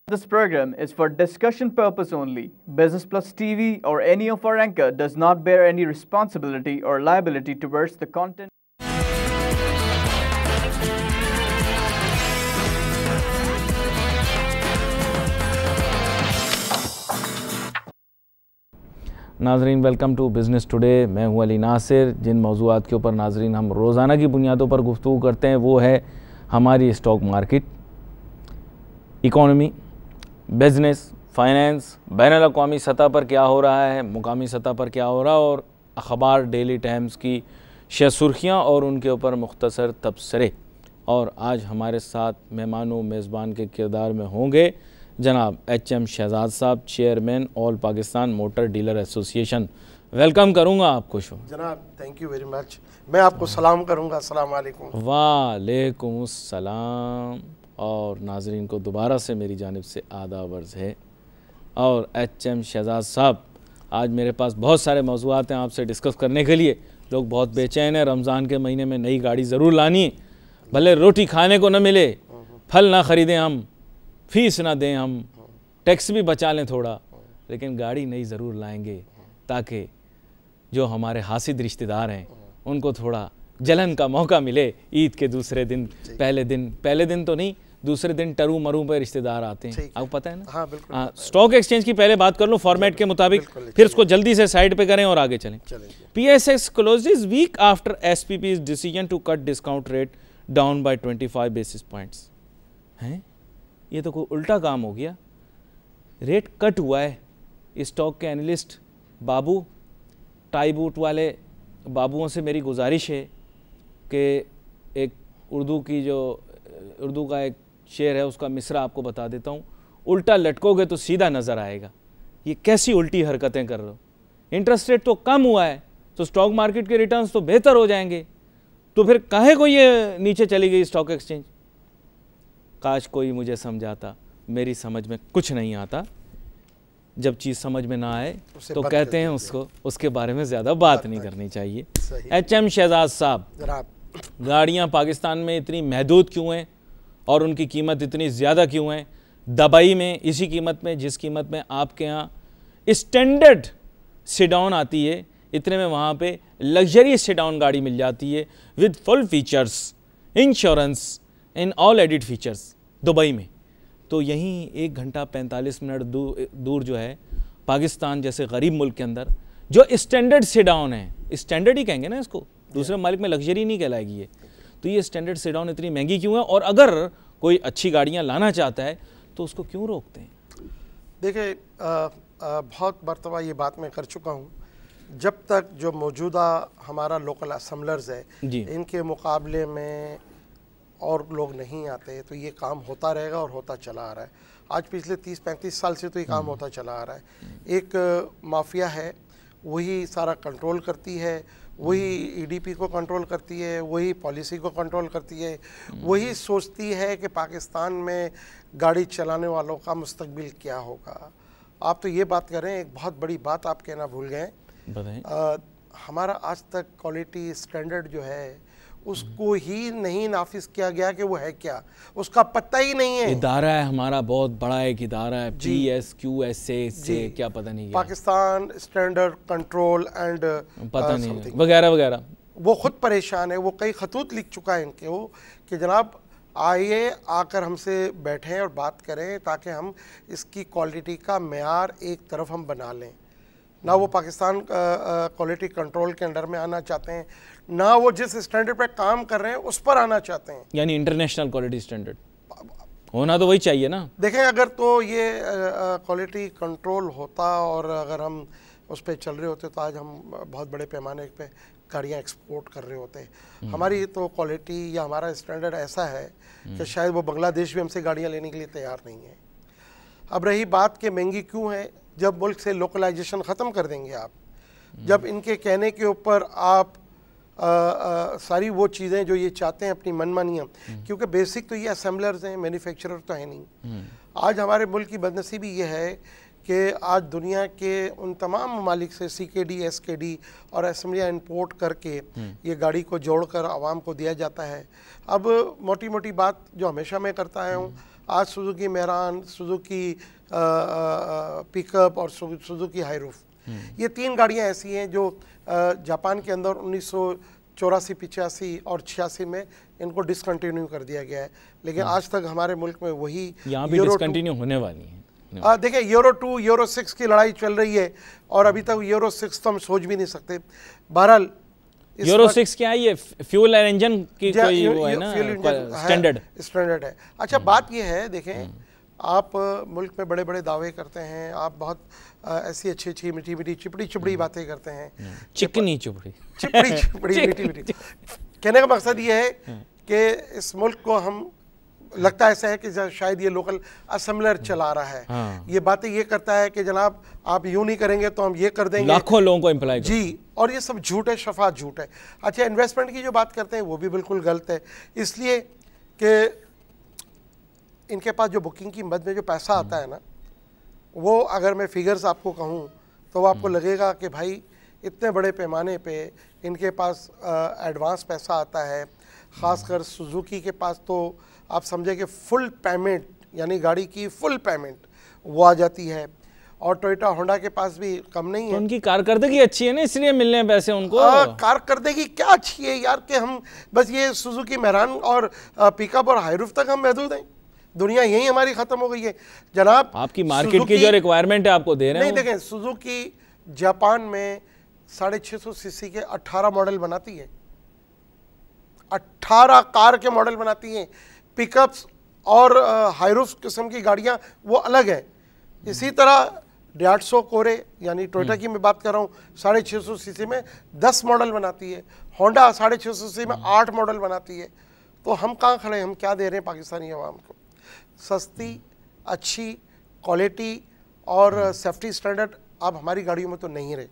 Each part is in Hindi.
This program is for discussion purpose only. Business Plus TV or any of our anchor does not bear any responsibility or liability towards the content. नाजरीन वेलकम टू बिज़नेस टुडे। मैं हूं अली नासिर। जिन मौज़ूआत के ऊपर नाजरीन हम रोज़ाना की बुनियादों पर गुफ्तगू करते हैं वो है हमारी stock market, economy, business, finance, बैनुल अक़वामी सतह पर क्या हो रहा है, मुकामी सतह पर क्या हो रहा है और अखबार डेली टाइम्स की शह सुर्खियाँ और उनके ऊपर मुख्तसर तबसरे। और आज हमारे साथ मेहमानों मेज़बान के किरदार में होंगे जनाब HM शहजाद साहब, chairman all Pakistan motor dealer association. Welcome करूँगा आपको शो जनाब। Thank you very much. मैं आपको सलाम करूँगा। अस्सलाम वालेकुम। वालेकुम सलाम। और नाजरीन को दोबारा से मेरी जानिब से आदाब अर्ज़ है। और HM शहजाद साहब, आज मेरे पास बहुत सारे मौज़ूआत हैं आपसे डिस्कस करने के लिए। लोग बहुत बेचैन हैं, रमज़ान के महीने में नई गाड़ी ज़रूर लानी है, भले रोटी खाने को न मिले, फल ना ख़रीदें हम, फीस ना दें हम, टैक्स भी बचा लें थोड़ा, लेकिन गाड़ी नई ज़रूर लाएंगे ताकि जो हमारे हासिद रिश्तेदार हैं उनको थोड़ा जलन का मौका मिले। ईद के दूसरे दिन, पहले दिन तो नहीं, दूसरे दिन टरू मरू पे रिश्तेदार आते हैं, आपको पता है ना। हाँ बिल्कुल। स्टॉक एक्सचेंज की पहले बात कर लो फॉर्मेट के मुताबिक, फिर उसको जल्दी से साइड पे करें और आगे चलें। PSX closes week after SPP's decision to cut discount rate down by 25 basis points. हैं, ये तो कोई उल्टा काम हो गया। रेट कट हुआ है। स्टॉक के एनालिस्ट बाबू, टाई बूट वाले बाबुओं से मेरी गुजारिश है कि एक उर्दू का एक शेर है, उसका मिसरा आपको बता देता हूँ। उल्टा लटकोगे तो सीधा नज़र आएगा। ये कैसी उल्टी हरकतें कर रहे हो। इंटरेस्ट रेट तो कम हुआ है तो स्टॉक मार्केट के रिटर्न्स तो बेहतर हो जाएंगे, तो फिर काहे को ये नीचे चली गई स्टॉक एक्सचेंज। काश कोई मुझे समझाता, मेरी समझ में कुछ नहीं आता। जब चीज़ समझ में ना आए तो कहते हैं उसके बारे में ज़्यादा बात नहीं करनी चाहिए। HM शहजाद साहब, गाड़ियाँ पाकिस्तान में इतनी महदूद क्यों हैं और उनकी कीमत इतनी ज़्यादा क्यों है। दुबई में इसी कीमत में, जिस कीमत में आपके यहाँ स्टैंडर्ड सेडान आती है, इतने में वहाँ पे लग्जरी सेडान गाड़ी मिल जाती है with full features, insurance in all added features Dubai में। तो यहीं 1 घंटा 45 मिनट दूर जो है पाकिस्तान जैसे गरीब मुल्क के अंदर जो स्टैंडर्ड सेडान है, स्टैंडर्ड ही कहेंगे ना इसको, दूसरे मालिक में लग्जरी नहीं कहलाएगी ये, तो ये स्टैंडर्ड सेडान इतनी महंगी क्यों है। और अगर कोई अच्छी गाड़ियाँ लाना चाहता है तो उसको क्यों रोकते हैं। देखिए, बहुत मरतबा ये बात मैं कर चुका हूँ, जब तक जो मौजूदा हमारा लोकल असम्बलर्स है इनके मुकाबले में और लोग नहीं आते तो ये काम होता रहेगा और होता चला आ रहा है। आज पिछले 30-35 साल से तो ये काम होता चला आ रहा है। एक माफिया है, वही सारा कंट्रोल करती है, वही EDP को कंट्रोल करती है, वही पॉलिसी को कंट्रोल करती है, वही सोचती है कि पाकिस्तान में गाड़ी चलाने वालों का मुस्तकबिल क्या होगा। आप तो ये बात करें, एक बहुत बड़ी बात आप कहना भूल गए। हमारा आज तक क्वालिटी स्टैंडर्ड जो है उसको ही नहीं नाफिज किया गया कि वो है क्या, उसका पता ही नहीं है। इदारा है हमारा, बहुत बड़ा एक इदारा है, PSQSA से क्या पता नहीं, पाकिस्तान स्टैंडर्ड कंट्रोल एंड पता नहीं वगैरह वगैरह। वो खुद परेशान है। वो कई खतूत लिख चुका है इनके वो कि जनाब आइए आकर हमसे बैठें और बात करें ताकि हम इसकी क्वालिटी का मेयार एक तरफ हम बना लें। ना वो पाकिस्तान क्वालिटी कंट्रोल के अंडर में आना चाहते हैं, ना वो जिस स्टैंडर्ड पे काम कर रहे हैं उस पर आना चाहते हैं। यानी इंटरनेशनल क्वालिटी स्टैंडर्ड होना तो वही चाहिए ना। देखें, अगर तो ये क्वालिटी कंट्रोल होता और अगर हम उस पर चल रहे होते तो आज हम बहुत बड़े पैमाने पे गाड़ियाँ एक्सपोर्ट कर रहे होते। हमारी तो क्वालिटी या हमारा स्टैंडर्ड ऐसा है कि शायद वो बांग्लादेश भी हमसे गाड़ियाँ लेने के लिए तैयार नहीं है। अब रही बात कि महंगी क्यों है, जब मुल्क से लोकलाइजेशन ख़त्म कर देंगे आप, जब इनके कहने के ऊपर आप सारी वो चीज़ें जो ये चाहते हैं अपनी मनमानियाँ, क्योंकि बेसिक तो ये असेंबलर्स हैं, मैन्युफैक्चरर तो है नहीं। आज हमारे मुल्क की बदनसीबी ये है कि आज दुनिया के उन तमाम ममालिक से CKD, SKD और असेंबलियाँ इंपोर्ट करके ये गाड़ी को जोड़कर आवाम को दिया जाता है। अब मोटी मोटी बात जो हमेशा मैं करता आया हूँ, आज सुजुकी मेहरान, सुजुकी पिकअप और सुजुकी हाईरूफ, ये 3 गाड़ियां ऐसी हैं जो जापान के अंदर 1984, 85 और 86 में इनको डिसकंटिन्यू कर दिया गया है, लेकिन आज तक हमारे मुल्क में वही यहाँ भी डिसकंटिन्यू होने वाली है। देखिए यूरो 2, यूरो 6 की लड़ाई चल रही है और अभी तक यूरो 6 तो हम सोच भी नहीं सकते। बहरहाल यूरो 6 क्या है, ये फ्यूल एंड इंजन की कोई वो है ना, स्टैंडर्ड है। अच्छा, बात ये है, देखें आप मुल्क में बड़े बड़े दावे करते हैं, आप बहुत ऐसी अच्छी अच्छी मीठी मीठी चिपड़ी चिपड़ी बातें करते हैं, चिकनी चिपड़ी मीठी मीठी। कहने का मकसद ये है कि इस मुल्क को हम लगता ऐसा है कि शायद ये लोकल असेंबलर चला रहा है। ये बातें ये करता है कि जनाब आप यूं नहीं करेंगे तो हम ये कर देंगे, लाखों लोगों को एम्प्लॉय जी, और ये सब झूठ है, शफात झूठ है। अच्छा, इन्वेस्टमेंट की जो बात करते हैं वो भी बिल्कुल गलत है, इसलिए कि इनके पास जो बुकिंग की मद में जो पैसा आता है ना, वो अगर मैं फिगर्स आपको कहूँ तो आपको लगेगा कि भाई इतने बड़े पैमाने पे इनके पास एडवांस पैसा आता है। ख़ासकर सुजुकी के पास तो आप समझे कि फुल पेमेंट, यानी गाड़ी की फुल पेमेंट वो आ जाती है, और टोयोटा होंडा के पास भी कम नहीं है। तो उनकी कारकर्दगी अच्छी है ना, इसलिए मिलने हैं पैसे उनको। कारकर्दगी क्या अच्छी है यार, कि हम बस ये सुजुकी मेहरान और पिकअप और हाईरूफ तक हम महदूद हैं, दुनिया यही हमारी ख़त्म हो गई है जनाब। आपकी मार्केट की जो रिक्वायरमेंट है आपको दे रहे हैं। नहीं, देखें, सुजुकी जापान में 650 सीसी के 18 मॉडल बनाती है, 18 कार के मॉडल बनाती हैं। पिकअप्स और हाईरूफ किस्म की गाड़ियां वो अलग है। इसी तरह डियाट्सो कोरे, यानी टोयोटा की मैं बात कर रहा हूँ, 650 सीसी में 10 मॉडल बनाती है। होंडा 650 सीसी में 8 मॉडल बनाती है। तो हम कहाँ खड़े हैं, हम क्या दे रहे हैं पाकिस्तानी अवाम को? सस्ती, अच्छी क्वालिटी और सेफ्टी स्टैंडर्ड अब हमारी गाड़ियों में तो नहीं रहे,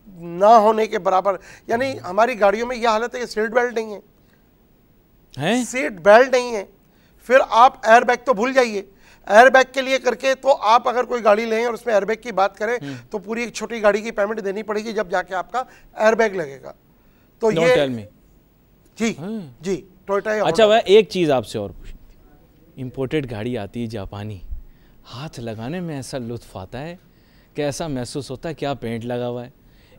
ना होने के बराबर। यानी हमारी गाड़ियों में यह हालत है कि सीट बेल्ट नहीं है, सीट बेल्ट नहीं है। फिर आप एयर बैग तो भूल जाइए, एयर बैग के लिए करके तो आप अगर कोई गाड़ी लें और उसमें एयर बैग की बात करें तो पूरी एक छोटी गाड़ी की पेमेंट देनी पड़ेगी जब जाके आपका एयर बैग लगेगा। तो ये जी टोयोटा। अच्छा, वह एक चीज़ आपसे और पूछनी थी, इम्पोर्टेड गाड़ी आती है जापानी, हाथ लगाने में ऐसा लुत्फ आता है कि ऐसा महसूस होता है क्या पेंट लगा हुआ है।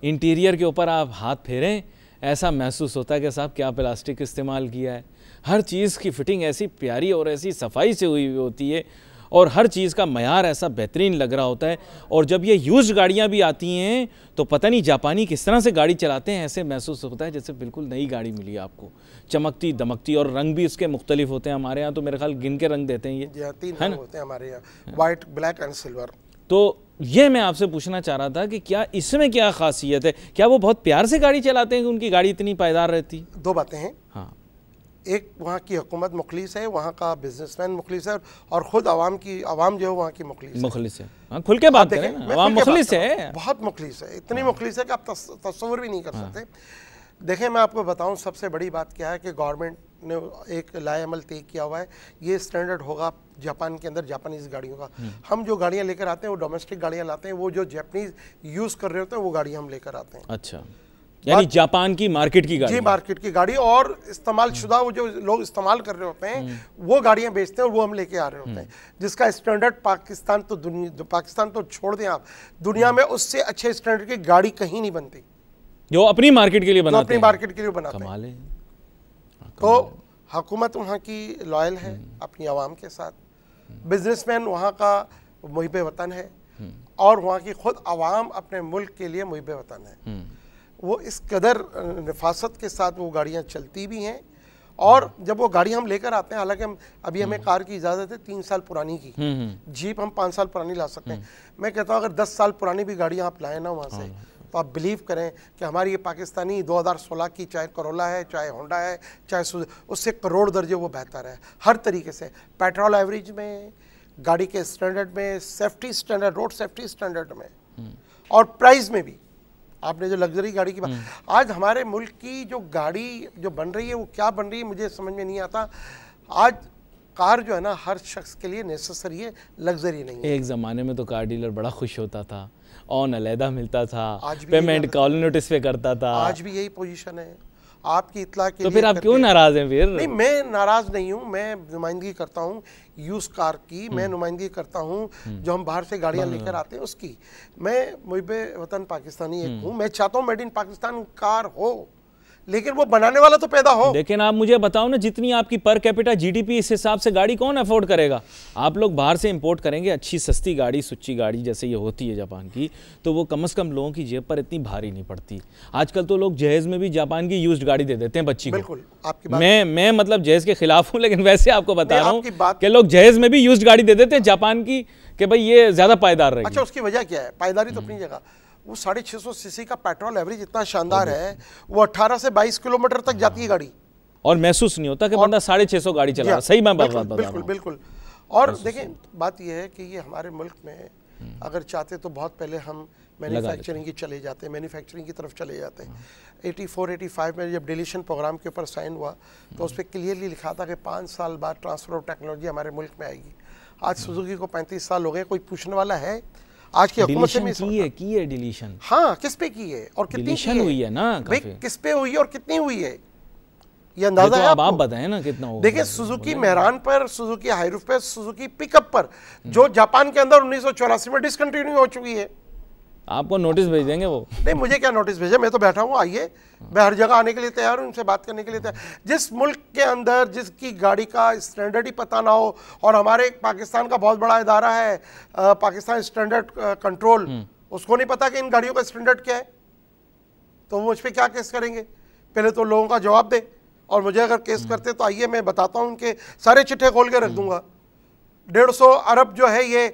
इंटीरियर के ऊपर आप हाथ फेरें, ऐसा महसूस होता है कि साहब क्या प्लास्टिक इस्तेमाल किया है। हर चीज़ की फिटिंग ऐसी प्यारी और ऐसी सफाई से हुई होती है, और हर चीज़ का मयार ऐसा बेहतरीन लग रहा होता है। और जब ये यूज्ड गाड़ियाँ भी आती हैं तो पता नहीं जापानी किस तरह से गाड़ी चलाते हैं, ऐसे महसूस होता है जैसे बिल्कुल नई गाड़ी मिली आपको, चमकती दमकती। और रंग भी इसके मुख्तलिफ होते हैं। हमारे यहाँ तो मेरे ख्याल गिन के रंग देते हैं, ये 3 रंग होते हैं हमारे यहाँ, वाइट, ब्लैक एंड सिल्वर। तो ये मैं आपसे पूछना चाह रहा था कि क्या इसमें क्या खासियत है, क्या वो बहुत प्यार से गाड़ी चलाते हैं कि उनकी गाड़ी इतनी पायदार रहती? 2 बातें हैं। हाँ, एक वहाँ की हुकूमत मुखलिस है, वहाँ का बिजनेसमैन मुखलिस है, और ख़ुद आवाम जो है वहाँ की मुखलिस है। हाँ, खुल के बात करें, आवाम मुखलिस है, बहुत मुखलिस है, इतनी मुखलिस है कि आप तस्वुर भी नहीं कर सकते। देखें, मैं आपको बताऊं सबसे बड़ी बात क्या है कि गवर्नमेंट ने एक लाएअमल तय किया हुआ है, ये स्टैंडर्ड होगा जापान के अंदर जापानीज़ गाड़ियों का। हम जो गाड़ियाँ लेकर आते हैं वो डोमेस्टिक गाड़ियाँ लाते हैं, वो जो जापानीज़ यूज़ कर रहे होते हैं वो गाड़ियाँ हम लेकर आते हैं। अच्छा, यानी जापान की मार्केट की गाड़ी? जी, मार्केट की गाड़ी, और इस्तेमाल शुदा वो जो लोग इस्तेमाल कर रहे होते हैं वो गाड़ियाँ बेचते हैं और वो हम लेके आ रहे होते हैं, जिसका स्टैंडर्ड पाकिस्तान तो छोड़ दें आप, दुनिया में उससे अच्छे स्टैंडर्ड की गाड़ी कहीं नहीं बनती जो अपनी मार्केट के लिए बनाते हैं। अपनी मार्केट के लिए बनाते कमाल है। तो हुकूमत वहाँ की लॉयल है अपनी आवाम के साथ, बिजनेसमैन वहाँ का मुहिब वतन है, और वहाँ की खुद आवाम अपने मुल्क के लिए मुहिब वतन है। वो इस कदर नफासत के साथ वो गाड़ियाँ चलती भी हैं। और जब वो गाड़ी हम लेकर आते हैं, हालांकि अभी हमें कार की इजाज़त है 3 साल पुरानी की, जीप हम 5 साल पुरानी ला सकते हैं। मैं कहता हूँ अगर 10 साल पुरानी भी गाड़ियाँ आप लाएँ ना वहाँ से, तो आप बिलीव करें कि हमारी ये पाकिस्तानी 2016 की चाहे करोला है, चाहे होंडा है, चाहे उससे करोड़ दर्जे वो बेहतर है हर तरीके से, पेट्रोल एवरेज में, गाड़ी के स्टैंडर्ड में, safety standard, road safety standard में, और प्राइस में भी। आपने जो लग्जरी गाड़ी की बात, आज हमारे मुल्क की जो गाड़ी जो बन रही है वो क्या बन रही है मुझे समझ में नहीं आता। आज कार जो है ना हर शख्स के लिए नेसेसरी है, लग्जरी नहीं है। एक ज़माने में तो कार डीलर बड़ा खुश होता था, ऑन अलहदा मिलता था, पेमेंट कॉल नोटिस पे करता था। आज भी यही पोजीशन है, आपकी इत्ला के तो लिए फिर आप क्यों नाराज हैं फिर? नहीं, मैं नाराज नहीं हूँ, मैं नुमाइंदगी करता हूँ यूज कार की, मैं नुमाइंदगी करता हूँ जो हम बाहर से गाड़ियाँ लेकर आते हैं उसकी। मैं मुहिब्बे वतन पाकिस्तानी एक हूँ, मैं चाहता हूँ मेड इन पाकिस्तान कार हो, लेकिन वो बनाने वाला तो पैदा हो। लेकिन आप मुझे बताओ ना, जितनी आपकी पर कैपिटा जीडीपी, इस हिसाब से गाड़ी कौन अफोर्ड करेगा? आप लोग बाहर से इंपोर्ट करेंगे अच्छी सस्ती गाड़ी, सुच्ची गाड़ी जैसे ये होती है जापान की, तो वो कम से कम लोगों की जेब पर इतनी भारी नहीं पड़ती। आजकल तो लोग जहेज में भी जापान की यूज्ड गाड़ी दे देते हैं बच्ची को। बिल्कुल आपकी बात, मैं मतलब जहेज के खिलाफ हूँ, लेकिन वैसे आपको बता रहा हूँ कि लोग जहेज में भी यूज्ड गाड़ी दे देते हैं जापान की, कि भाई ये ज्यादा पायदार रहेगी। अच्छा, उसकी वजह क्या है? पायदारी तो अपनी जगह, वो 650 सीसी का पेट्रोल एवरेज इतना शानदार है, वो 18 से 22 किलोमीटर तक जाती है गाड़ी, और महसूस नहीं होता कि बंदा 650 गाड़ी चला रहा है। सही मैं बात बता रहा हूं। बिल्कुल। और देखें, बात यह है कि ये हमारे मुल्क में अगर चाहते तो बहुत पहले हम मैन्युफैक्चरिंग की चले जाते हैं, मैन्युफैक्चरिंग की तरफ चले जाते हैं। 84-85 में जब डिलीशन प्रोग्राम के ऊपर साइन हुआ तो उस पर क्लियरली लिखा था कि 5 साल बाद ट्रांसफर ऑफ टेक्नोलॉजी हमारे मुल्क में आएगी। आज सुजुकी को 35 साल हो गए, कोई पूछने वाला है? आज की हुकूमत से की है डिलीशन। हाँ, किस पे की है और कितनी की हुई है ना? भाई किस पे हुई है और कितनी हुई है, ये अंदाजा है? आप बताएं ना कितना होगा। देखिए, सुजुकी मेहरान पर, सुजुकी हाईरूफ पर, सुजुकी पिकअप पर, जो जापान के अंदर 1984 में डिसकंटिन्यू हो चुकी है। आपको नोटिस भेज देंगे वो? नहीं, मुझे क्या नोटिस भेजे, मैं तो बैठा हूँ, आइए, मैं हर जगह आने के लिए तैयार हूँ, इनसे बात करने के लिए तैयार। जिस मुल्क के अंदर जिसकी गाड़ी का स्टैंडर्ड ही पता ना हो, और हमारे पाकिस्तान का बहुत बड़ा इदारा है पाकिस्तान स्टैंडर्ड कंट्रोल, उसको नहीं पता कि इन गाड़ियों का स्टैंडर्ड क्या है, तो मुझ पर क्या केस करेंगे? पहले तो लोगों का जवाब दे, और मुझे अगर केस करते तो आइए मैं बताता हूँ, उनके सारे चिट्ठे खोल के रख दूंगा। 150 अरब जो है ये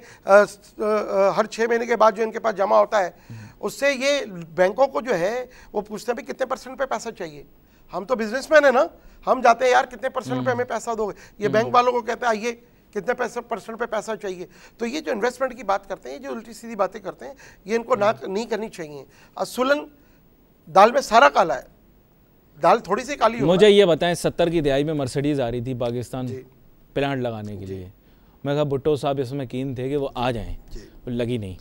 हर 6 महीने के बाद जो इनके पास जमा होता है, उससे ये बैंकों को जो है वो पूछते हैं भी कितने % पे पैसा चाहिए। हम तो बिजनेसमैन है ना, हम जाते हैं यार कितने % पे हमें पैसा दोगे, ये बैंक वालों को कहते हैं आइए कितने % पे पैसा चाहिए। तो ये जो इन्वेस्टमेंट की बात करते हैं, ये जो उल्टी सीधी बातें करते हैं, ये इनको ना नहीं करनी चाहिए। असुलन दाल में सारा काला है, दाल थोड़ी सी काली। मुझे ये बताएं, 70 की दहाई में मर्सिडीज आ रही थी पाकिस्तान प्लांट लगाने के लिए, मैं कहा भुट्टो साहब इसमें कीन थे कि वो आ जाएं, लगी नहीं।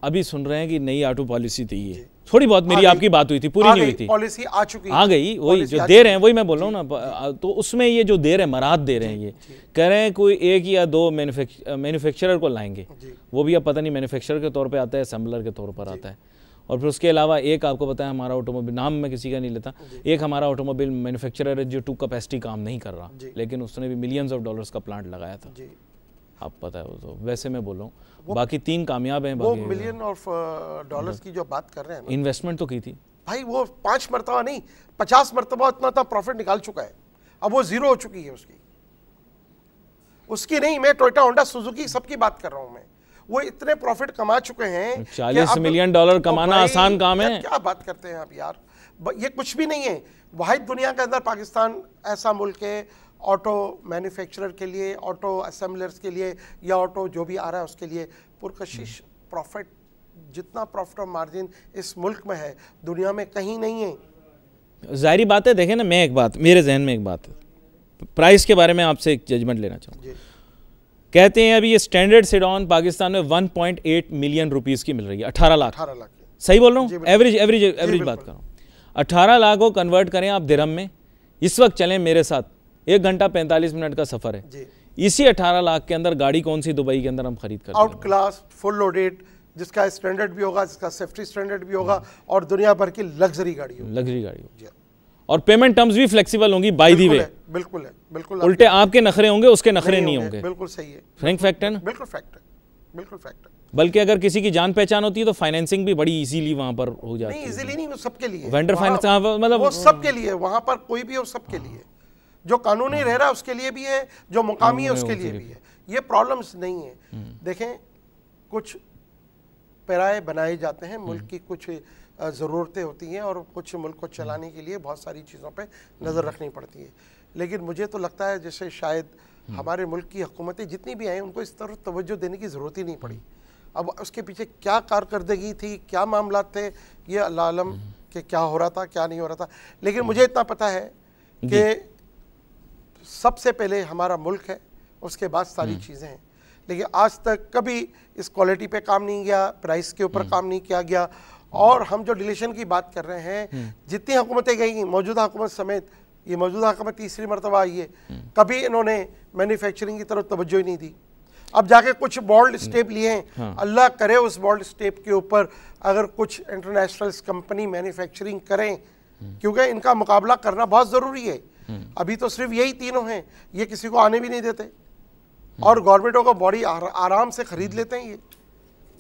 अभी सुन रहे हैं कि नई ऑटो पॉलिसी थी, ये थोड़ी बहुत मेरी आपकी बात हुई थी, पूरी नहीं हुई थी, पॉलिसी आ चुकी, आ गई, वही जो दे रहे हैं, वही मैं बोल रहा हूँ ना। तो उसमें ये जो दे रहे हैं, मराद दे रहे हैं, ये कह रहे हैं कोई 1 या 2 मैन्युफैक्चरर को लाएंगे, वो भी अब पता नहीं मैन्युफैक्चरर के तौर पर आता है, असेंबलर के तौर पर आता है। और फिर उसके अलावा एक आपको पता है हमारा ऑटोमोबाइल, नाम मैं किसी का नहीं लेता, एक हमारा ऑटोमोबाइल मैन्युफैक्चरर है जो 2 कैपेसिटी काम नहीं कर रहा, लेकिन उसने भी मिलियंस ऑफ डॉलर्स का प्लांट लगाया था, आप पता है वो। तो वैसे मैं बोल रहा हूँ, बाकी 3 कामयाब हैं। वो मिलियन ऑफ डॉलर्स की जो बात कर रहे हैं, इन्वेस्टमेंट तो की थी भाई, वो 5 मरतबा नहीं 50 मरतबा इतना था प्रॉफिट निकाल चुका है, अब वो जीरो हो चुकी है उसकी नहीं। मैं टोयोटा, होंडा, सुजुकी सबकी बात कर रहा हूँ मैं, वो इतने प्रॉफिट कमा चुके हैं। 40 मिलियन डॉलर कमाना आसान काम है? क्या बात करते हैं आप यार, ये कुछ भी नहीं है। वाहिद दुनिया के अंदर पाकिस्तान ऐसा मुल्क है ऑटो मैन्युफैक्चरर के लिए, ऑटो असेंबलर्स के लिए, या ऑटो जो भी आ रहा है उसके लिए पुरकशिश प्रॉफिट, जितना प्रॉफिट और मार्जिन इस मुल्क में है दुनिया में कहीं नहीं है। जाहिर बात है, देखें ना, मैं एक बात, मेरे जहन में एक बात है, प्राइस के बारे में आपसे एक जजमेंट लेना चाहूँगा। कहते हैं अभी ये स्टैंडर्ड सेडॉन पाकिस्तान में 1.8 मिलियन रुपीस की मिल रही है, 18 लाख। सही बोल रहा हूँ? एवरेज बात कर रहा हूँ। 18 लाख को कन्वर्ट करें आप दिरहम में, इस वक्त चलें मेरे साथ, 1 घंटा 45 मिनट का सफर है। इसी 18 लाख के अंदर गाड़ी कौन सी दुबई के अंदर हम खरीद कर, आउट क्लास, फुल लोडेड, जिसका स्टैंडर्ड भी होगा, जिसका सेफ्टी स्टैंडर्ड भी होगा, और दुनिया भर की लग्जरी गाड़ी होगी, और पेमेंट टर्म्स भी फ्लेक्सिबल होंगी बाय दी वे। बिल्कुल है, बिल्कुल। उल्टे आपके नखरे होंगे, उसके नखरे नहीं होंगे। बिल्कुल सही है, फ्रैंक फैक्ट है ना? बिल्कुल फैक्ट है, बिल्कुल फैक्ट है। बल्कि अगर किसी की जान पहचान होती है तो फाइनेंसिंग भी बड़ी इजीली वहां पर हो जाती है। नहीं, इजीली नहीं, वो सबके लिए वेंडर फाइनेंस, मतलब वो सबके लिए, वहां पर कोई भी हो सबके लिए, जो कानूनी रह रहा है उसके लिए भी है, जो मुकामी है उसके लिए भी है। ये प्रॉब्लम्स नहीं है। देखें, कुछ पैराए बनाए जाते हैं, मुल्क की कुछ ज़रूरतें होती हैं, और कुछ मुल्क को चलाने के लिए बहुत सारी चीज़ों पे नज़र रखनी पड़ती है। लेकिन मुझे तो लगता है जैसे शायद हमारे मुल्क की हुकूमतें जितनी भी आई उनको इस तरफ तवज्जो देने की ज़रूरत ही नहीं पड़ी। अब उसके पीछे क्या कारकर्दगी थी, क्या मामला थे, ये अल्लाह आलम कि क्या हो रहा था, क्या नहीं हो रहा था। लेकिन मुझे इतना पता है कि सबसे पहले हमारा मुल्क है, उसके बाद सारी चीज़ें हैं। लेकिन आज तक कभी इस क्वालिटी पे काम नहीं किया, प्राइस के ऊपर काम नहीं किया गया, और हम जो डिलीशन की बात कर रहे हैं, जितनी हुकूमतें गई, मौजूदा हुकूमत समेत, ये मौजूदा हुकूमत तीसरी मरतबा आई है, कभी इन्होंने मैन्युफैक्चरिंग की तरफ तवज्जो ही नहीं दी। अब जाके कुछ बोल्ड स्टेप लिए हैं, अल्लाह करे उस बोल्ड स्टेप के ऊपर अगर कुछ इंटरनेशनल कंपनी मैन्युफैक्चरिंग करें, क्योंकि इनका मुकाबला करना बहुत ज़रूरी है। अभी तो सिर्फ यही तीनों हैं, ये किसी को आने भी नहीं देते और गवर्नमेंटों को बॉडी आराम से खरीद लेते हैं, ये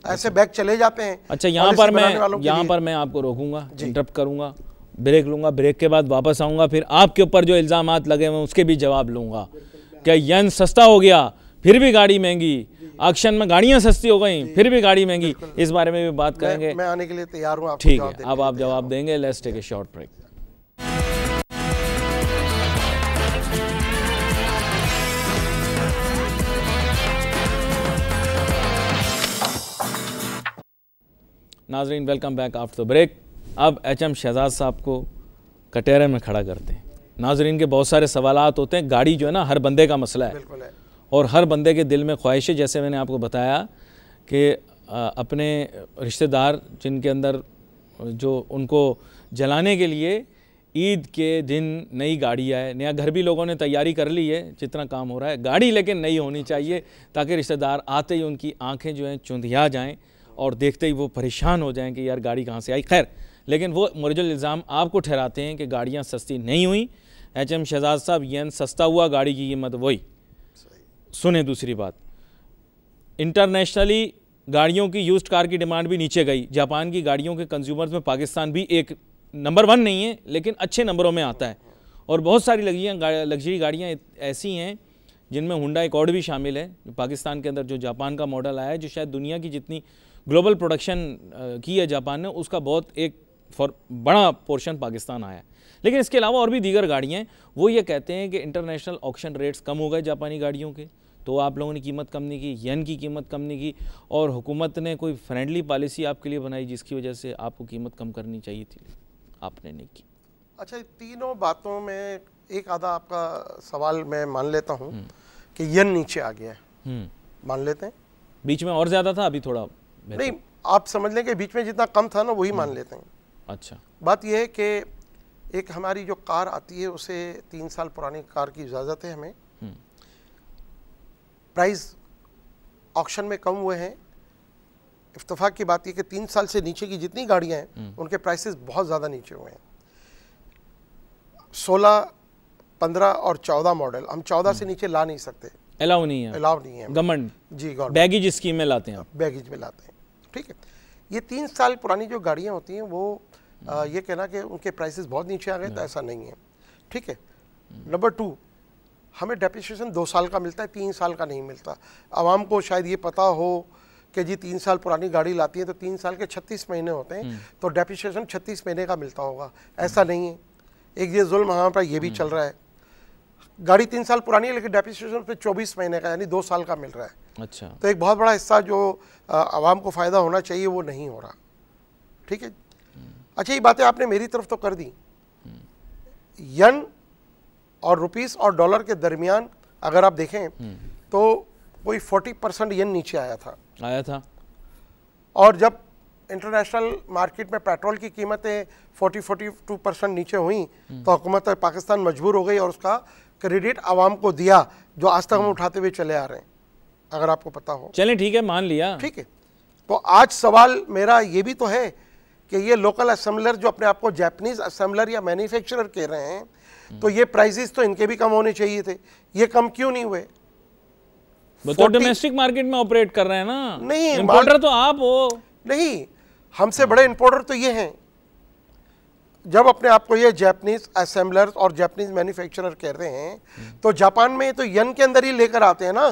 ऐसे बैग चले जाते हैं। अच्छा, यहाँ पर मैं आपको रोकूंगा, इंटरप्ट करूंगा, ब्रेक लूंगा, ब्रेक के बाद वापस आऊंगा, फिर आपके ऊपर जो इल्ज़ामात लगे हुए उसके भी जवाब लूंगा। क्या यन सस्ता हो गया फिर भी गाड़ी महंगी, ऑक्शन में गाड़ियां सस्ती हो गई फिर भी गाड़ी महंगी, इस बारे में भी बात करेंगे। मैं आने के लिए तैयार हूँ। ठीक है, अब आप जवाब देंगे। Let's take a short break. नाजरीन, welcome back after the break. अब एचएम शहजाद साहब को कटहरे में खड़ा करते हैं। नाजरीन के बहुत सारे सवालात होते हैं। गाड़ी जो है ना, हर बंदे का मसला है और हर बंदे के दिल में ख्वाहिश है। जैसे मैंने आपको बताया कि अपने रिश्तेदार जिनके अंदर जो उनको जलाने के लिए ईद के दिन नई गाड़ी आए, नया घर भी लोगों ने तैयारी कर ली है, जितना काम हो रहा है, गाड़ी लेकिन नई होनी चाहिए ताकि रिश्तेदार आते ही उनकी आंखें जो हैं चुंधिया जाएं और देखते ही वो परेशान हो जाएं कि यार गाड़ी कहाँ से आई। खैर, लेकिन वो मुरजुल इल्ज़ाम आपको ठहराते हैं कि गाड़ियाँ सस्ती नहीं हुई। एचएम शहजाद साहब, येन सस्ता हुआ, गाड़ी की कीमत वही। सुने दूसरी बात, इंटरनेशनली गाड़ियों की यूज्ड कार की डिमांड भी नीचे गई। जापान की गाड़ियों के कंज्यूमर्स में पाकिस्तान भी एक नंबर 1 नहीं है, लेकिन अच्छे नंबरों में आता है। और बहुत सारी लग्जरी गाड़ियाँ ऐसी हैं जिनमें हुंडा अकॉर्ड भी शामिल है। पाकिस्तान के अंदर जो जापान का मॉडल आया है, जो शायद दुनिया की जितनी ग्लोबल प्रोडक्शन की है जापान ने, उसका बहुत एक बड़ा पोर्शन पाकिस्तान आया है। लेकिन इसके अलावा और भी दीगर गाड़ियाँ हैं। वो ये कहते हैं कि इंटरनेशनल ऑक्शन रेट्स कम हो गए जापानी गाड़ियों के, तो आप लोगों ने कीमत कम नहीं की, येन की कीमत कम नहीं की, और हुकूमत ने कोई फ्रेंडली पॉलिसी आपके लिए बनाई जिसकी वजह से आपको कीमत कम करनी चाहिए थी, आपने नहीं की। अच्छा, तीनों बातों में एक आधा आपका सवाल मैं मान लेता हूँ कि येन नीचे आ गया है, मान लेते हैं। बीच में और ज़्यादा था, अभी थोड़ा नहीं, आप समझ लें कि बीच में जितना कम था ना वही मान लेते हैं। अच्छा, बात यह है कि एक हमारी जो कार आती है उसे 3 साल पुरानी कार की इजाज़त है हमें। प्राइस ऑक्शन में कम हुए हैं। इत्तेफाक की बात यह कि 3 साल से नीचे की जितनी गाड़ियां हैं उनके प्राइसेस बहुत ज़्यादा नीचे हुए हैं। 16, 15 और 14 मॉडल हम 14 से नीचे ला नहीं सकते, अलाउ नहीं है गवर्नमेंट जी, गवर्नमेंट बैगेज स्कीम में लाते हैं, बैगेज में लाते हैं। ठीक है, ये 3 साल पुरानी जो गाड़ियाँ होती हैं वो ये कहना कि उनके प्राइसेस बहुत नीचे आ गए, तो ऐसा नहीं है। ठीक है। नंबर 2, हमें डेप्रिसिएशन 2 साल का मिलता है, 3 साल का नहीं मिलता। आवाम को शायद ये पता हो कि जी 3 साल पुरानी गाड़ी लाती है तो 3 साल के 36 महीने होते हैं, तो डेप्रिसिएशन 36 महीने का मिलता होगा, ऐसा नहीं है। एक ये जुल्म यहाँ पर ये भी चल रहा है। गाड़ी 3 साल पुरानी है लेकिन डेप्रिसिएशन पे 24 महीने का यानी 2 साल का मिल रहा है। अच्छा, तो एक बहुत बड़ा हिस्सा जो आवाम को फ़ायदा होना चाहिए वो नहीं हो रहा। ठीक है। अच्छा, ये बातें आपने मेरी तरफ तो कर दी। यन और रुपीस और डॉलर के दरमियान अगर आप देखें तो कोई 40% यन नीचे आया था। और जब इंटरनेशनल मार्केट में पेट्रोल की कीमतें 40-42% नीचे हुई तो हुकूमत पाकिस्तान मजबूर हो गई और उसका क्रेडिट आवाम को दिया, जो आज तक हम उठाते हुए चले आ रहे हैं, अगर आपको पता हो। चलें, ठीक है, मान लिया। ठीक है। तो आज सवाल मेरा ये भी तो है कि ये लोकल असेंबलर जो अपने आप को जापानीज असेंबलर या मैन्युफैक्चरर कह रहे हैं, तो ये प्राइसेस तो इनके भी कम होने चाहिए थे, ये कम क्यों नहीं हुए? तो डोमेस्टिक मार्केट में ऑपरेट कर रहे हैं ना। नहीं, इंपोर्टर तो आप हो। नहीं, हमसे बड़े इंपोर्टर तो ये हैं। जब अपने आप को ये जापानीज असेंबलर और जापानीज मैन्युफैक्चरर कह रहे हैं तो जापान में तो यन के अंदर ही लेकर आते हैं ना।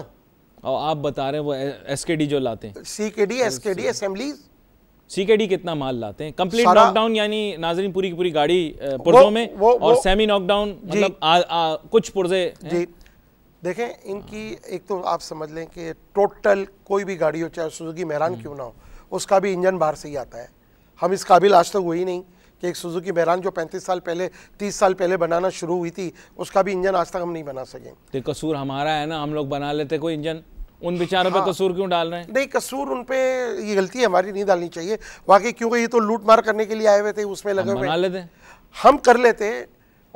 और आप बता रहे हैं वो एसकेडी जो लाते हैं, सीकेडी, एसकेडी असेंबलीज। सीकेडी कितना माल लाते हैं? कंप्लीट नॉकडाउन यानी नाजरीन पूरी की पूरी गाड़ी पुर्जों में, और सेमी नॉकडाउन मतलब कुछ पुर्जे जी। देखें, इनकी एक तो आप समझ लें कि टोटल कोई भी गाड़ी हो, चाहे सुजुकी मेहरान क्यों ना हो, उसका भी इंजन बाहर से ही आता है। हम इस काबिल आज तक हुई नहीं कि एक सुजुकी मेहरान जो 35 साल पहले 30 साल पहले बनाना शुरू हुई थी, उसका भी इंजन आज तक हम नहीं बना सके। तो कसूर हमारा है ना, हम लोग बना लेते कोई इंजन, उन बेचारों पे कसूर क्यों डाल रहे हैं? नहीं, कसूर उन पे, ये गलती हमारी नहीं डालनी चाहिए वाकई, क्योंकि ये तो लूट मार करने के लिए आए हुए थे, उसमें लगे हुए, बना लेते, हम कर लेते।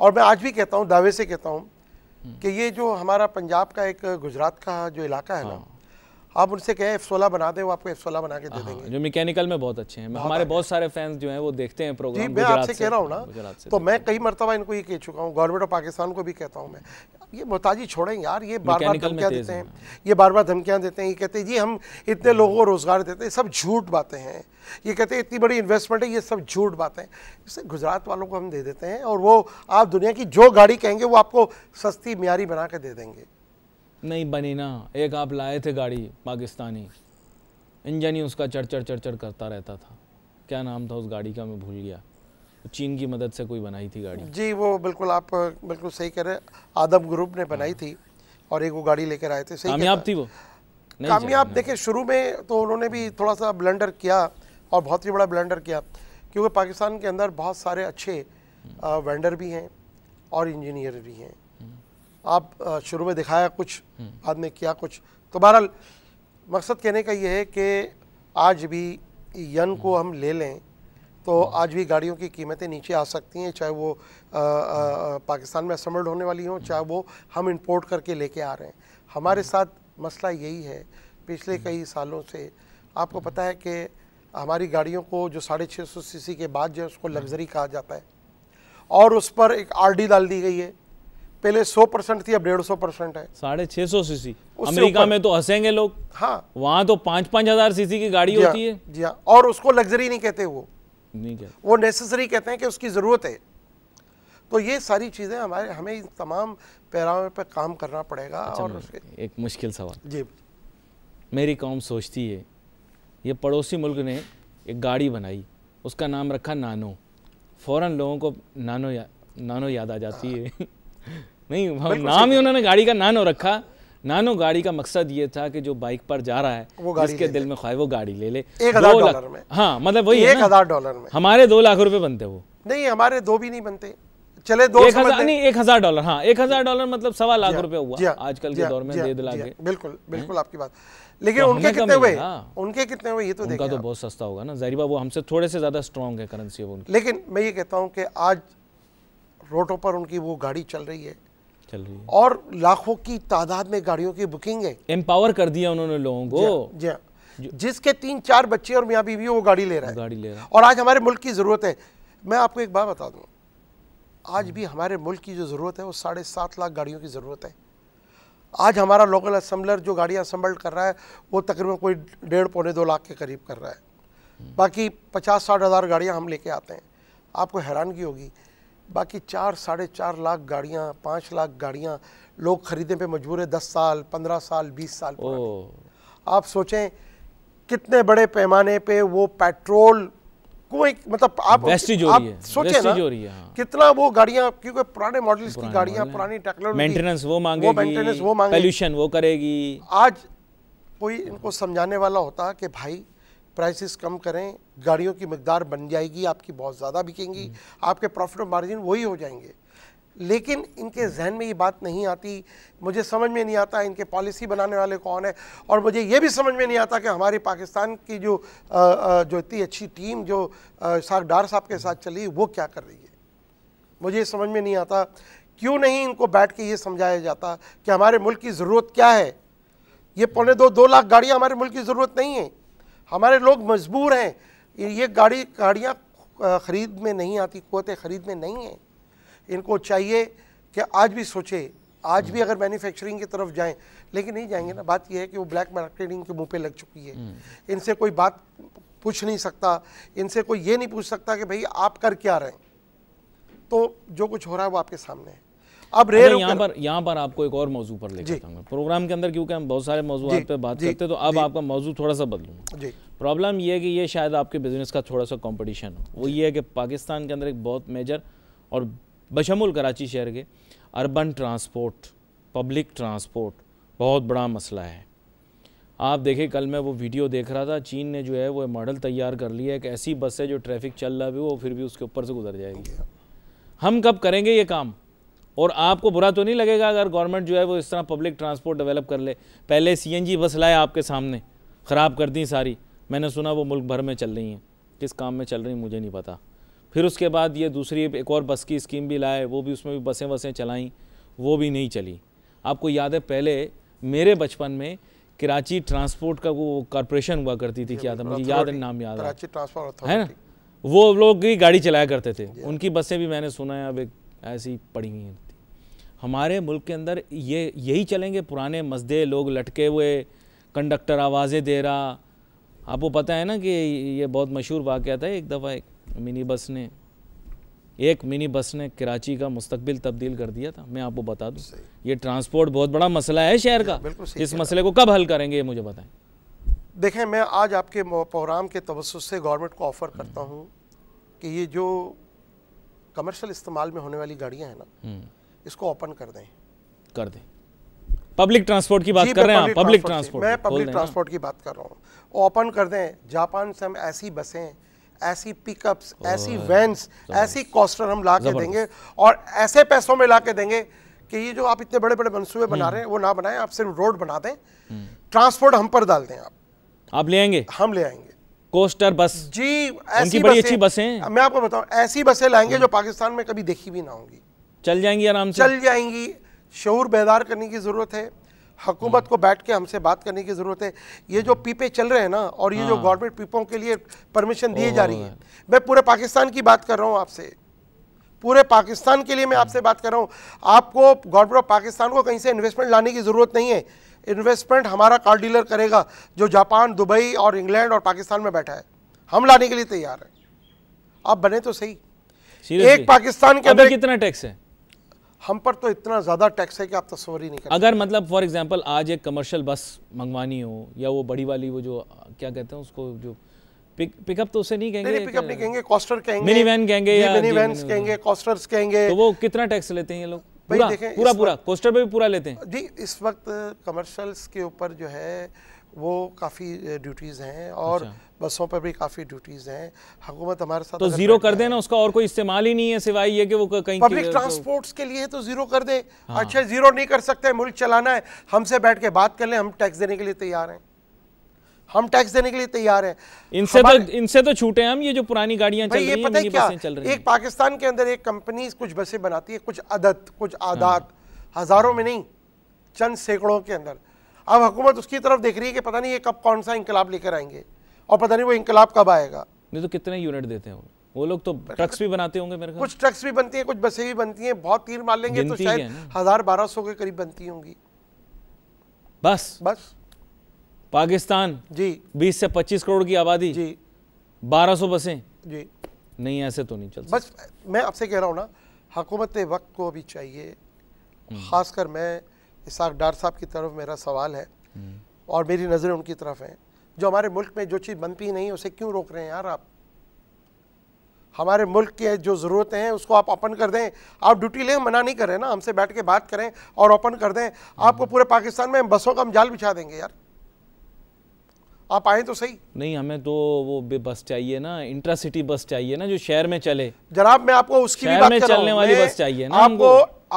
और मैं आज भी कहता हूँ, दावे से कहता हूँ कि ये जो हमारा पंजाब का एक गुजरात का जो इलाका है ना, आप उनसे कहें F16 बना दें, वो आपको F16 बना के दे देंगे। जो मैकेनिकल में बहुत अच्छे हैं, हमारे बहुत सारे फैंस जो हैं वो देखते हैं प्रोग्राम। मैं आपसे कह रहा हूँ ना, तो मैं कई मरतबा इनको ये कह चुका हूँ, गवर्नमेंट ऑफ पाकिस्तान को भी कहता हूँ मैं, ये मोहताजी छोड़ें यार, ये बार बार धमकियाँ देते हैं, ये बार बार धमकियाँ देते हैं, ये कहते हैं जी हम इतने लोगों को रोजगार देते हैं, सब झूठ बातें हैं। ये कहते हैं इतनी बड़ी इन्वेस्टमेंट है, ये सब झूठ बातें हैं। इससे गुजरात वालों को हम दे देते हैं, और वो आप दुनिया की जो गाड़ी कहेंगे वो आपको सस्ती म्यारी बना के दे देंगे। नहीं बनी ना, एक आप लाए थे गाड़ी पाकिस्तानी, इंजन ही उसका चढ़ करता रहता था, क्या नाम था उस गाड़ी का, मैं भूल गया, चीन की मदद से कोई बनाई थी गाड़ी। जी वो बिल्कुल, आप बिल्कुल सही कह रहे हैं, आदम ग्रुप ने बनाई थी, और एक वो गाड़ी लेकर आए थे। सही कामयाब थी वो? कामयाब देखिए, शुरू में तो उन्होंने भी थोड़ा सा ब्लंडर किया, और बहुत ही बड़ा ब्लंडर किया, क्योंकि पाकिस्तान के अंदर बहुत सारे अच्छे वेंडर भी हैं और इंजीनियर भी हैं। आप शुरू में दिखाया कुछ, बाद में किया कुछ, तो बहरहाल मकसद कहने का ये है कि आज भी यन को हम ले लें तो आज भी गाड़ियों की कीमतें नीचे आ सकती हैं, चाहे वो पाकिस्तान में असेंबल्ड होने वाली हों, चाहे वो हम इंपोर्ट करके लेके आ रहे हैं। हमारे साथ मसला यही है पिछले कई सालों से। आपको पता है कि हमारी गाड़ियों को जो 650 सीसी के बाद जो है उसको लग्जरी कहा जाता है, और उस पर एक RD डाल दी गई है। पहले 100% थी, अब 150% है। 650 सीसी अमेरिका में तो हंसेंगे लोग। हाँ, वहाँ तो 5-5 हज़ार सीसी की गाड़ी होती है। जी हाँ, और उसको लग्जरी नहीं कहते, वो नहीं कहते, वो नेसेसरी कहते हैं कि उसकी ज़रूरत है। तो ये सारी चीज़ें हमें इन तमाम पैरामीटर पर काम करना पड़ेगा। अच्छा, और एक मुश्किल सवाल जी, मेरी कौम सोचती है, ये पड़ोसी मुल्क ने एक गाड़ी बनाई, उसका नाम रखा नानो, फ़ौरन लोगों को नानो याद आ जाती है। नहीं, नाम ही उन्होंने गाड़ी का नानो रखा। नानो गाड़ी का मकसद ये था कि जो बाइक पर जा रहा है, जिसके दिल में ख्वाहिश वो गाड़ी ले ले। $1,000 में। हाँ, मतलब वही $1,000 में। हमारे 2 लाख रुपए बनते वो। नहीं, हमारे 2 भी नहीं बनते, चले 2 नहीं, $1,000। हाँ, $1,000 मतलब $1.25 लाख रुपए हुआ आजकल के दौर में, 1.5 लाख। बिल्कुल बिल्कुल आपकी बात। लेकिन उनके कितने हुए? उनके कितने हुए ये तो देखिए। उनका तो बहुत सस्ता होगा ना, ज़ाहिर बात वो हमसे थोड़े से ज़्यादा स्ट्रॉन्ग है करेंसी वो उनकी। लेकिन मैं ये कहता हूँ कि आज रोडों पर उनकी वो गाड़ी चल रही है, और लाखों की तादाद में गाड़ियों की बुकिंग है। एम्पावर कर दिया उन्होंने लोगों को। जी, जिसके 3-4 बच्चे और मियाँ बीवी वो गाड़ी ले रहा है। और आज हमारे मुल्क की ज़रूरत है। मैं आपको एक बात बता दूँ, आज भी हमारे मुल्क की जो ज़रूरत है वो 7.5 लाख गाड़ियों की ज़रूरत है। आज हमारा लोकल असेंबलर जो गाड़ियाँ असेंबल्ड कर रहा है वो तकरीबन कोई 1.5-2 लाख के करीब कर रहा है। बाकी 50-60 हज़ार गाड़ियाँ हम लेके आते हैं। आपको हैरानगी होगी, बाकी 4-4.5 लाख गाड़ियाँ, 5 लाख गाड़ियाँ लोग खरीदने पे मजबूर है 10 साल, 15 साल, 20 साल पुरानी। आप सोचें कितने बड़े पैमाने पे वो पेट्रोल को एक, मतलब आप सोचें ना कितना वो गाड़ियाँ, क्योंकि पुराने मॉडल्स की गाड़ियाँ, पुरानी टेक्नोलॉजी, मेंटेनेंस वो मांगेगी, पोल्यूशन वो करेगी। आज कोई इनको समझाने वाला होता कि भाई प्राइसेस कम करें, गाड़ियों की मकदार बन जाएगी, आपकी बहुत ज़्यादा बिकेंगी, आपके प्रॉफिट और मार्जिन वही हो जाएंगे। लेकिन इनके जहन में ये बात नहीं आती। मुझे समझ में नहीं आता इनके पॉलिसी बनाने वाले कौन है, और मुझे ये भी समझ में नहीं आता कि हमारी पाकिस्तान की जो इतनी अच्छी टीम जो इसाक डार साहब के साथ चली वो क्या कर रही है। मुझे समझ में नहीं आता क्यों नहीं इनको बैठ के ये समझाया जाता कि हमारे मुल्क की ज़रूरत क्या है। ये 2.25 लाख गाड़ियाँ हमारे मुल्क की ज़रूरत नहीं है। हमारे लोग मजबूर हैं, ये गाड़ियाँ ख़रीद में नहीं आती, क़ुव्वत ख़रीद में नहीं है। इनको चाहिए कि आज भी सोचे, आज भी अगर मैन्युफैक्चरिंग की तरफ जाएं, लेकिन नहीं जाएंगे ना। बात यह है कि वो ब्लैक मार्केटिंग के मुंह पे लग चुकी है। इनसे कोई बात पूछ नहीं सकता, इनसे कोई ये नहीं पूछ सकता कि भाई आप कर क्या रहे हैं। तो जो कुछ हो रहा है वो आपके सामने है। अब यहाँ पर आपको एक और मौजू पर लेकर आऊँगा प्रोग्राम के अंदर, क्योंकि हम बहुत सारे मौजूद पे बात करते हैं, तो अब आपका मौजू थोड़ा सा बदलूँगा। प्रॉब्लम ये है कि ये शायद आपके बिजनेस का थोड़ा सा कंपटीशन हो। वो ये है कि पाकिस्तान के अंदर एक बहुत मेजर और बशमुल कराची शहर के अर्बन ट्रांसपोर्ट, पब्लिक ट्रांसपोर्ट बहुत बड़ा मसला है। आप देखें, कल मैं वो वीडियो देख रहा था, चीन ने जो है वो मॉडल तैयार कर लिया है कि ऐसी बस है जो ट्रैफिक चल रहा है वो फिर भी उसके ऊपर से गुजर जाएगी। हम कब करेंगे ये काम? और आपको बुरा तो नहीं लगेगा अगर गवर्नमेंट जो है वो इस तरह पब्लिक ट्रांसपोर्ट डेवलप कर ले? पहले सीएनजी बस लाए आपके सामने, ख़राब कर दी सारी, मैंने सुना वो मुल्क भर में चल रही हैं, किस काम में चल रही मुझे नहीं पता। फिर उसके बाद ये दूसरी एक और बस की स्कीम भी लाए, वो भी उसमें भी बसें वसें चलाईं, वो भी नहीं चली। आपको याद है पहले मेरे बचपन में कराची ट्रांसपोर्ट का वो कॉरपोरेशन हुआ करती थी, क्या था मुझे याद है, नाम याद है ना, वो लोग ही गाड़ी चलाया करते थे, उनकी बसें भी मैंने सुना है अब एक ऐसी पड़ी हुई हैं। हमारे मुल्क के अंदर ये यही चलेंगे पुराने मसदे, लोग लटके हुए, कंडक्टर आवाज़ें दे रहा। आपको पता है ना कि ये बहुत मशहूर वाक़या था, एक दफ़ा एक मिनी बस ने कराची का मुस्तकबिल तब्दील कर दिया था। मैं आपको बता दूं, ये ट्रांसपोर्ट बहुत बड़ा मसला है शहर का, इस मसले को कब हल करेंगे मुझे बताएं। देखें, मैं आज आपके प्रोग्राम के तवज्जुह से गवर्नमेंट को ऑफ़र करता हूं कि ये जो कमर्शियल इस्तेमाल में होने वाली गाड़ियां हैं ना, इसको ओपन कर दें। पब्लिक ट्रांसपोर्ट की बात कर रहे हैं, पब्लिक ट्रांसपोर्ट, मैं पब्लिक ट्रांसपोर्ट की बात कर रहा हूँ, ओपन कर दें। जापान से हम ऐसी बसें, ऐसी पिकअप्स, ऐसी वैन्स, ऐसी कोस्टर हम ला के देंगे, और ऐसे पैसों में ला के देंगे कि ये जो आप इतने बड़े बड़े मंसूबे बना रहे हैं वो ना बनाएं, आप सिर्फ रोड बना दें, ट्रांसपोर्ट हम पर डाल दें। आप ले आएंगे? हम ले आएंगे कोस्टर बस जी, ऐसी बड़ी अच्छी बसें। मैं आपको बताऊं, ऐसी बसें लाएंगे जो पाकिस्तान में कभी देखी भी ना होंगी, चल जाएंगी आराम से, चल जाएंगी। शऊर बेदार करने की ज़रूरत है, हुकूमत को बैठ के हमसे बात करने की ज़रूरत है। ये जो पीपे चल रहे हैं ना, और ये जो गवर्नमेंट पीपों के लिए परमिशन दी जा रही है, मैं पूरे पाकिस्तान की बात कर रहा हूँ आपसे, पूरे पाकिस्तान के लिए मैं आपसे बात कर रहा हूँ। आपको गवर्नमेंट ऑफ पाकिस्तान को कहीं से इन्वेस्टमेंट लाने की ज़रूरत नहीं है। इन्वेस्टमेंट हमारा कार डीलर करेगा जो जापान, दुबई और इंग्लैंड और पाकिस्तान में बैठा है, हम लाने के लिए तैयार हैं। आप बने तो सही। एक पाकिस्तान के अंदर कितना टैक्स है हम पर? तो इतना ज़्यादा टैक्स है कि आप तस्वीर ही नहीं कर। अगर मतलब फॉर एग्जांपल आज एक कमर्शियल बस मंगवानी हो, या वो बड़ी वाली, वो जो क्या कहते हैं उसको, जो पिकअप तो उसे नहीं कहेंगे, पिकअप नहीं कहेंगे, कोस्टर कहेंगे, मिनी वैन कहेंगे, या मिनी वैन्स कहेंगे, कोस्टर्स कहेंगे। तो वो कितना टैक्स लेते हैं ये लोग? पूरा कोस्टर पे भी पूरा लेते हैं जी। इस वक्त कमर्शियल्स के ऊपर जो है वो काफ़ी ड्यूटीज़ हैं, और बसों पर भी काफ़ी ड्यूटीज़ हैं। हुकूमत हमारे साथ तो जीरो कर देना, उसका और कोई इस्तेमाल ही नहीं है सिवाय ये कि वो कहीं पब्लिक ट्रांसपोर्ट्स के लिए तो जीरो कर दे। अच्छा, जीरो नहीं कर सकते, मुल्क चलाना है, हमसे बैठ के बात कर लें, हम टैक्स देने के लिए तैयार हैं, हम टैक्स देने के लिए तैयार हैं। इनसे तो छूटे हम। ये जो पुरानी गाड़ियां चल रही हैं, पता है क्या, एक पाकिस्तान के अंदर एक कंपनी कुछ बसें बनाती है, कुछ आदात, हज़ारों में नहीं, चंद सैकड़ों के अंदर। अब हुकूमत उसकी तरफ देख रही है कि पता नहीं ये कब कौन सा इंकलाब लेकर आएंगे, और पता नहीं वो इंकलाब कब आएगा। नहीं तो कितने यूनिट देते हैं वो लोग? तो ट्रक्स भी बनाते होंगे मेरे ख्याल। कुछ ट्रक्स भी बनती हैं, कुछ बसें भी बनती हैं। बहुत तीर मार लेंगे तो शायद 1000-1200 के करीब बनती होंगी बस। पाकिस्तान जी 20 से 25 करोड़ की आबादी जी, 1200 बसें जी, नहीं ऐसे तो नहीं चल सकता। बस मैं आपसे कह रहा हूँ ना, हुकूमत वक्त को भी चाहिए। खासकर मैं इसाक डार साहब की तरफ मेरा सवाल है, और मेरी नज़रें उनकी तरफ हैं। जो हमारे मुल्क में जो चीज़ बनती नहीं है उसे क्यों रोक रहे हैं यार आप? हमारे मुल्क के जो ज़रूरतें हैं उसको आप ओपन कर दें। आप ड्यूटी लें, मना नहीं कर रहे ना, हमसे बैठ के बात करें और ओपन कर दें। आपको पूरे पाकिस्तान में बसों का हम जाल बिछा देंगे यार, आप आए तो सही। नहीं, हमें तो वो बस चाहिए ना, इंट्रासिटी बस चाहिए ना, जो शहर में चले। जनाब मैं आपको उसकी भी बात कर रहा हूं, चलने वाली बस चाहिए ना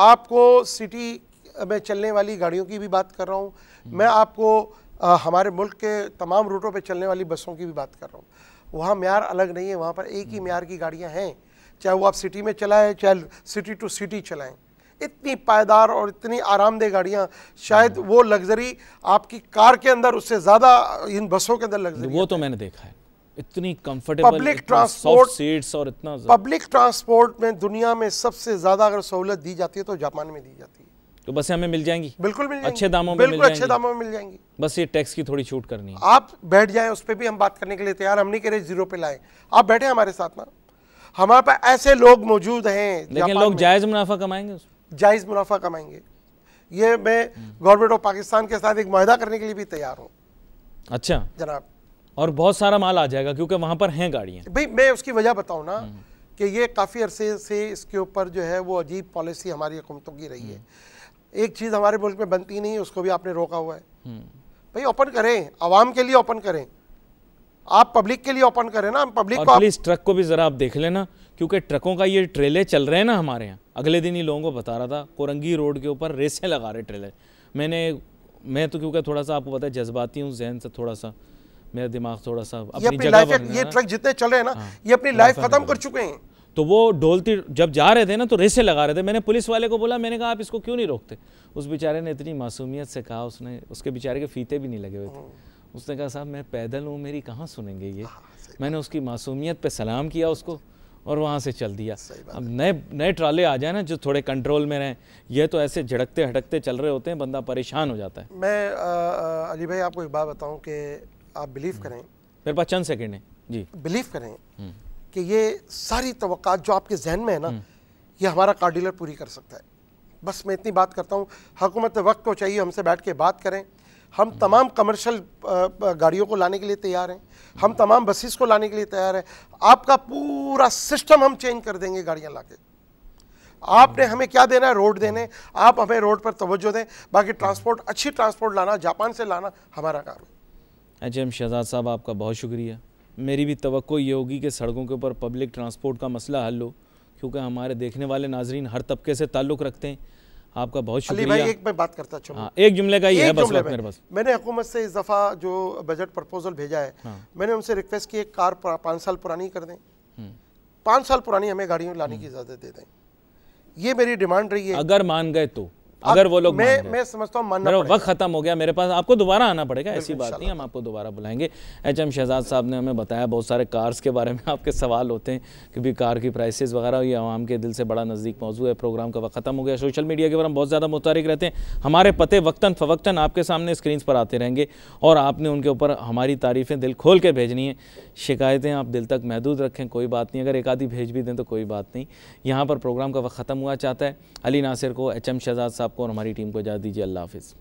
आपको सिटी में चलने वाली गाड़ियों की भी बात कर रहा हूँ मैं, आपको हमारे मुल्क के तमाम रूटों पे चलने वाली बसों की भी बात कर रहा हूँ। वहाँ म्यार अलग नहीं है, वहाँ पर एक ही म्यार की गाड़ियाँ हैं, चाहे वो आप सिटी में चलाएं, चाहे सिटी टू सिटी चलाएं। इतनी पायदार और इतनी आरामदेह गाड़ियाँ, शायद वो लग्जरी आपकी कार के अंदर उससे ज़्यादा इन बसों के अंदर लग्जरी। वो तो मैंने देखा है, इतनी कंफर्टेबल पब्लिक ट्रांसपोर्ट सीट्स और इतना पब्लिक ट्रांसपोर्ट में दुनिया में सबसे ज़्यादा अगर सहूलत दी जाती है तो जापान में दी जाती है। तो बसें हमें मिल जाएंगी, बिल्कुल मिल जाएंगी, अच्छे दामों में बिल्कुल अच्छे दामों में मिल जाएंगी। बस ये टैक्स की थोड़ी छूट करनी है। आप बैठ जाएं, उस पर भी हम बात करने के लिए तैयार। हम नहीं कह रहे जीरो पे लाएं, आप बैठे हमारे साथ ना। हमारे पास ऐसे लोग मौजूद हैं, लेकिन लोग जायज़ मुनाफा कमाएंगे, जायज़ मुनाफा कमाएंगे। ये मैं गवर्नमेंट ऑफ पाकिस्तान के साथ एक मुआहदा करने के लिए भी तैयार हूँ। अच्छा जनाब, और बहुत सारा माल आ जाएगा क्योंकि वहाँ पर हैं गाड़ियाँ। भाई मैं उसकी वजह बताऊँ ना कि ये काफ़ी अरसे से इसके ऊपर जो है वो अजीब पॉलिसी हमारी हुकूमतों की रही है। एक चीज़ हमारे मुल्क में बनती नहीं है, उसको भी आपने रोका हुआ है। भाई ओपन करें, आवाम के लिए ओपन करें, आप पब्लिक के लिए ओपन करें ना, हम पब्लिक को। प्लीज ट्रक को भी जरा आप देख लेना, क्योंकि ट्रकों का ये ट्रेले चल रहे हैं ना हमारे यहाँ। अगले दिन ही लोगों को बता रहा था, कोरंगी रोड के ऊपर रेसें लगा रहे ट्रेलर। मैं तो क्योंकि थोड़ा सा आपको पता है जज्बाती हूँ, जहन से थोड़ा सा मेरा दिमाग थोड़ा सा अपनी जगह पर, ये ट्रक जितने चल रहे हैं ना, ये अपनी लाइफ खत्म कर चुके हैं। तो वो ढोलती जब जा रहे थे ना तो रेसें लगा रहे थे। मैंने पुलिस वाले को बोला, मैंने कहा आप इसको क्यों नहीं रोकते? उस बेचारे ने इतनी मासूमियत से कहा, उसके बेचारे के फीते भी नहीं लगे हुए थे। उसने कहा साहब मैं पैदल हूँ, मेरी कहाँ सुनेंगे ये। मैंने उसकी मासूमियत पे सलाम किया उसको और वहाँ से चल दिया। अब नए ट्राले आ जाए ना जो थोड़े कंट्रोल में रहें, ये तो ऐसे झड़कते हटकते चल रहे होते हैं, बंदा परेशान हो जाता है। मैं अली भाई आपको एक बात बताऊँ कि आप बिलीव करें, मेरे पास चंद सेकेंड है जी, बिलीव करें कि ये सारी तवक्कात जो आपके जहन में है ना, ये हमारा कार डीलर पूरी कर सकता है। बस मैं इतनी बात करता हूँ, हुकूमत वक्त को चाहिए हमसे बैठ के बात करें। हम तमाम कमर्शियल गाड़ियों को लाने के लिए तैयार हैं, हम तमाम बसेस को लाने के लिए तैयार हैं। आपका पूरा सिस्टम हम चेंज कर देंगे गाड़ियाँ लाके। आपने हमें क्या देना है? रोड देने। आप हमें रोड पर तवज्जो दें, बाकी ट्रांसपोर्ट, अच्छी ट्रांसपोर्ट लाना, जापान से लाना हमारा काम है। HM शहजाद साहब आपका बहुत शुक्रिया। मेरी भी तवक्को ये होगी कि सड़कों के ऊपर पब्लिक ट्रांसपोर्ट का मसला हल हो, क्योंकि हमारे देखने वाले नाजरीन हर तबके से ताल्लुक़ रखते हैं। आपका बहुत शुक्रिया। अली भाई एक मैं बात करता चलूं। हाँ, एक जुमले का ही है बस मेरे पास। मैंने हुकूमत से इस दफ़ा जो बजट प्रपोजल भेजा है, मैंने उनसे रिक्वेस्ट की एक कार 5 साल पुरानी कर दें, 5 साल पुरानी हमें गाड़ियों लाने की इजाज़त दे दें। ये मेरी डिमांड रही है। अगर मान गए तो, अगर वो लोग मैं समझता हूँ मानना पड़ेगा। वक्त खत्म हो गया मेरे पास, आपको दोबारा आना पड़ेगा, ऐसी बात नहीं, हम आपको दोबारा बुलाएंगे। HM शहजाद साहब ने हमें बताया, बहुत सारे कार्स के बारे में आपके सवाल होते हैं क्योंकि कार की प्राइसेस वगैरह, ये आवाम के दिल से बड़ा नज़दीक मौजू है। प्रोग्राम का वक्त खत्म हो गया। सोशल मीडिया के ऊपर हम बहुत ज़्यादा मुतारिक रहते हैं, हमारे पते वक्तन फ़वक्तन आपके सामने स्क्रीन पर आते रहेंगे और आपने उनके ऊपर हमारी तारीफ़ें दिल खोल के भेजनी है। शिकायतें आप दिल तक महदूद रखें, कोई बात नहीं, अगर एक आधी भेज भी दें तो कोई बात नहीं। यहाँ पर प्रोग्राम का वक्त ख़त्म हुआ चाहता है। अली नासिर को, HM शहजाद साहब को और हमारी टीम को इजाज़त दीजिए। अल्लाह हाफ़िज़।